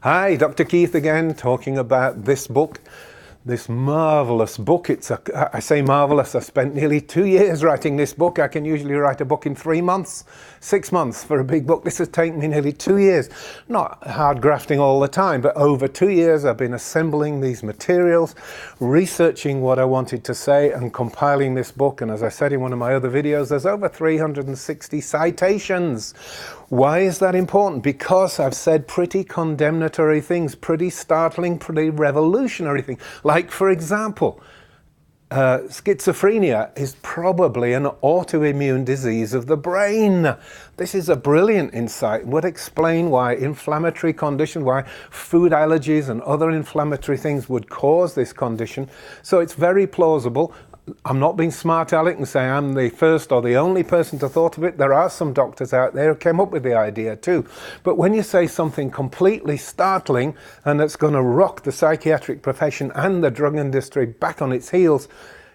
Hi, Dr. Keith again, talking about this book, this marvelous book. I say marvelous, I spent nearly 2 years writing this book. I can usually write a book in 3 months, 6 months for a big book. This has taken me nearly 2 years. Not hard grafting all the time, but over 2 years I've been assembling these materials, researching what I wanted to say and compiling this book. And as I said in one of my other videos, there's over 360 citations. Why is that important? Because I've said pretty condemnatory things, pretty startling, pretty revolutionary things. Like, for example, schizophrenia is probably an autoimmune disease of the brain. This is a brilliant insight. It would explain why inflammatory condition, why food allergies and other inflammatory things would cause this condition. So it's very plausible. I'm not being smart aleck and saying I'm the first or the only person to thought of it. There are some doctors out there who came up with the idea too. But when you say something completely startling and that's going to rock the psychiatric profession and the drug industry back on its heels,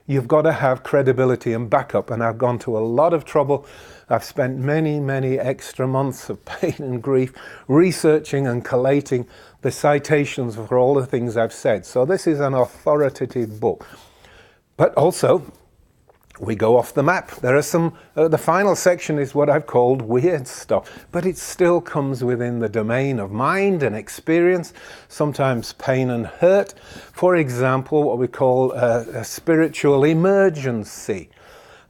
you've got to have credibility and backup. And I've gone to a lot of trouble. I've spent many, many extra months of pain and grief researching and collating the citations for all the things I've said. So this is an authoritative book. But also, we go off the map. There are some, the final section is what I've called weird stuff, but it still comes within the domain of mind and experience, sometimes pain and hurt. For example, what we call a spiritual emergency.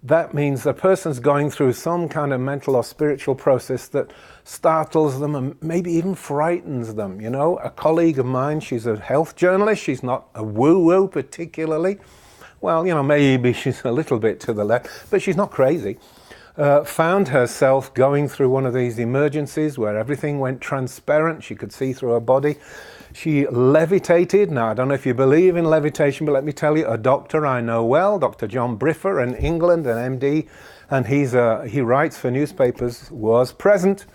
That means the person's going through some kind of mental or spiritual process that startles them and maybe even frightens them. You know, a colleague of mine, she's a health journalist, she's not a woo-woo particularly. Well, you know, maybe she's a little bit to the left, but she's not crazy. Found herself going through one of these emergencies where everything went transparent. She could see through her body. She levitated. Now, I don't know if you believe in levitation, but let me tell you, a doctor I know well, Dr. John Briffer in England, an MD, and he writes for newspapers, was present.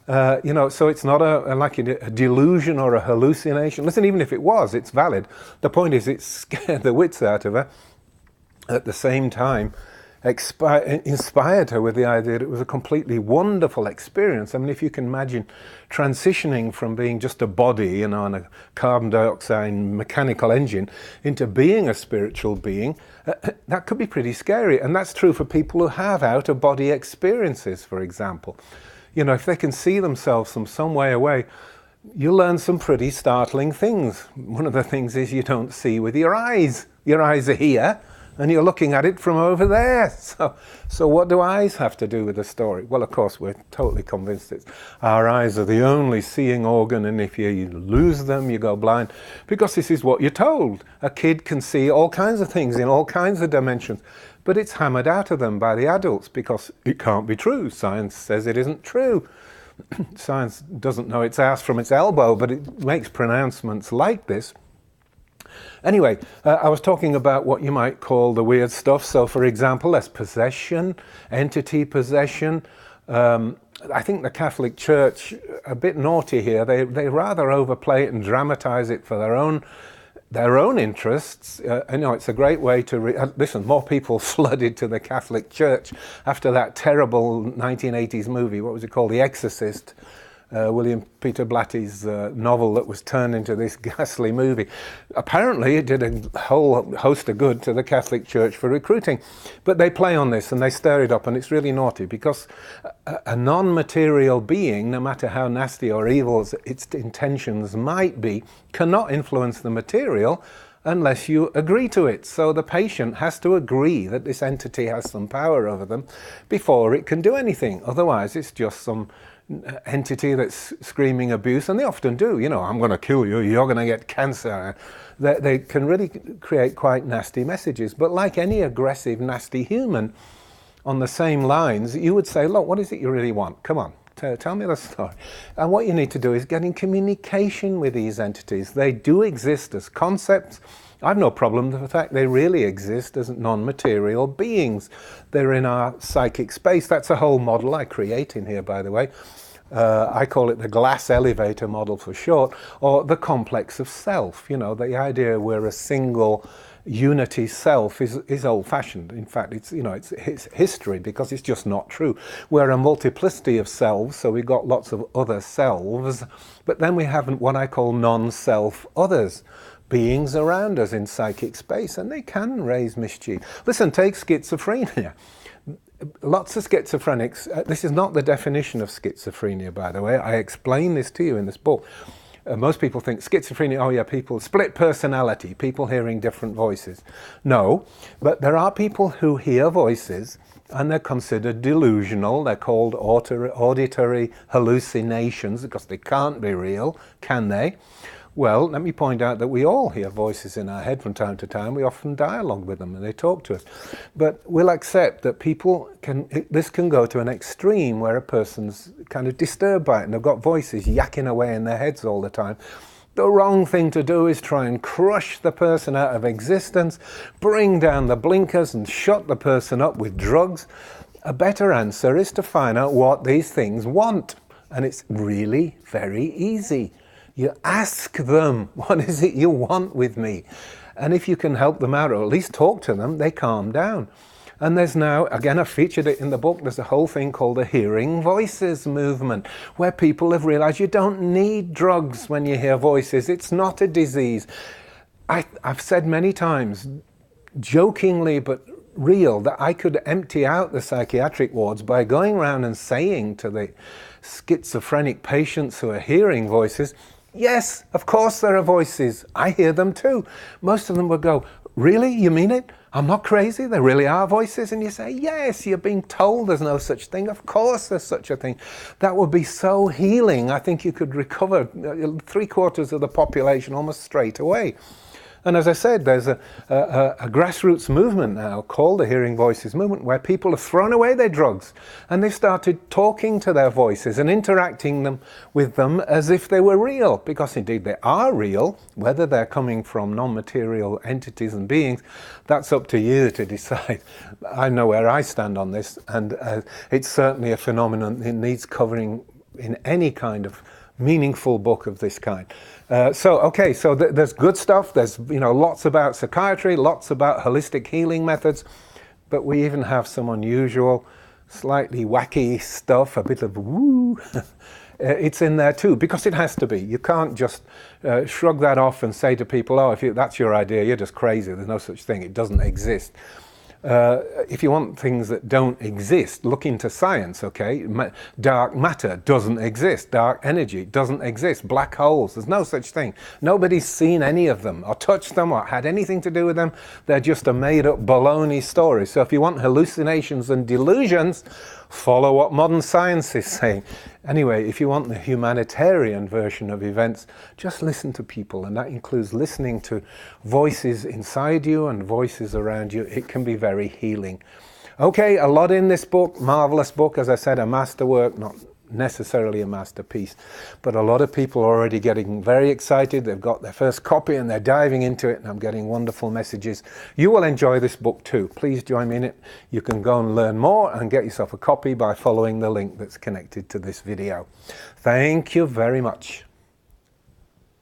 You know, so it's not like a delusion or a hallucination. Listen, even if it was, it's valid. The point is it scared the wits out of her. At the same time, inspired her with the idea that it was a completely wonderful experience. I mean, if you can imagine transitioning from being just a body, you know, on a carbon dioxide mechanical engine into being a spiritual being, that could be pretty scary. And that's true for people who have out-of-body experiences, for example. You know, if they can see themselves from some way away, you'll learn some pretty startling things. One of the things is you don't see with your eyes. Your eyes are here, and you're looking at it from over there. So what do eyes have to do with the story? Well, of course, we're totally convinced our eyes are the only seeing organ, and if you lose them, you go blind, because this is what you're told. A kid can see all kinds of things in all kinds of dimensions, but it's hammered out of them by the adults because it can't be true. Science says it isn't true. Science doesn't know its ass from its elbow, but it makes pronouncements like this. Anyway, I was talking about what you might call the weird stuff. So, for example, there's possession, entity possession. I think the Catholic Church, a bit naughty here, they rather overplay it and dramatize it for their own interests. You know, it's a great way to listen. More people flooded to the Catholic Church after that terrible 1980s movie. What was it called? The Exorcist. William Peter Blatty's novel that was turned into this ghastly movie. Apparently it did a whole host of good to the Catholic Church for recruiting. But they play on this and they stir it up, and it's really naughty because a non-material being, no matter how nasty or evil its intentions might be, cannot influence the material unless you agree to it. So the patient has to agree that this entity has some power over them before it can do anything. Otherwise it's just some entity that's screaming abuse, and they often do. You know, I'm going to kill you, you're going to get cancer. They can really create quite nasty messages. But like any aggressive, nasty human, on the same lines, you would say, look, what is it you really want? Come on, tell me the story. And what you need to do is get in communication with these entities. They do exist as concepts. I've no problem with the fact they really exist as non-material beings. They're in our psychic space. That's a whole model I create in here, by the way. I call it the glass elevator model for short, or the complex of self. You know, the idea we're a single unity self is old-fashioned. In fact, it's history, because it's just not true. We're a multiplicity of selves, so we've got lots of other selves, but then we have what I call non-self others, beings around us in psychic space, and they can raise mischief. Listen, take schizophrenia. Lots of schizophrenics, this is not the definition of schizophrenia, by the way. I explain this to you in this book. Most people think schizophrenia, oh yeah, people, split personality, people hearing different voices. No, but there are people who hear voices and they're considered delusional. They're called auditory hallucinations because they can't be real, can they? Well, let me point out that we all hear voices in our head from time to time. We often dialogue with them and they talk to us. But we'll accept that this can go to an extreme where a person's kind of disturbed by it and they've got voices yakking away in their heads all the time. The wrong thing to do is try and crush the person out of existence, bring down the blinkers and shut the person up with drugs. A better answer is to find out what these things want. And it's really very easy. You ask them, what is it you want with me? And if you can help them out, or at least talk to them, they calm down. And there's now, again, I featured it in the book, there's a whole thing called the hearing voices movement, where people have realized you don't need drugs when you hear voices. It's not a disease. I've said many times, jokingly but real, that I could empty out the psychiatric wards by going around and saying to the schizophrenic patients who are hearing voices, yes, of course there are voices. I hear them too. Most of them would go, really? You mean it? I'm not crazy? There really are voices? And you say, yes, you're being told there's no such thing. Of course there's such a thing. That would be so healing. I think you could recover 3/4 of the population almost straight away. And as I said, there's a grassroots movement now called the Hearing Voices movement, where people have thrown away their drugs and they've started talking to their voices and interacting with them as if they were real, because indeed they are real. Whether they're coming from non-material entities and beings, that's up to you to decide. I know where I stand on this, and it's certainly a phenomenon that needs covering in any kind of meaningful book of this kind. So there's good stuff. There's lots about psychiatry, lots about holistic healing methods, but we even have some unusual, slightly wacky stuff, a bit of woo. It's in there too, because it has to be. You can't just shrug that off and say to people, oh, if that's your idea, you're just crazy. There's no such thing. It doesn't exist. If you want things that don't exist, look into science, okay? Dark matter doesn't exist. Dark energy doesn't exist. Black holes, there's no such thing. Nobody's seen any of them or touched them or had anything to do with them. They're just a made-up baloney story. So if you want hallucinations and delusions, follow what modern science is saying. Anyway, if you want the humanitarian version of events, just listen to people, and that includes listening to voices inside you and voices around you. It can be very healing. Okay, a lot in this book, marvelous book, as I said, a masterwork, not necessarily a masterpiece, but a lot of people are already getting very excited. They've got their first copy and they're diving into it, and I'm getting wonderful messages. You will enjoy this book too. Please join me in it. You can go and learn more and get yourself a copy by following the link that's connected to this video. Thank you very much.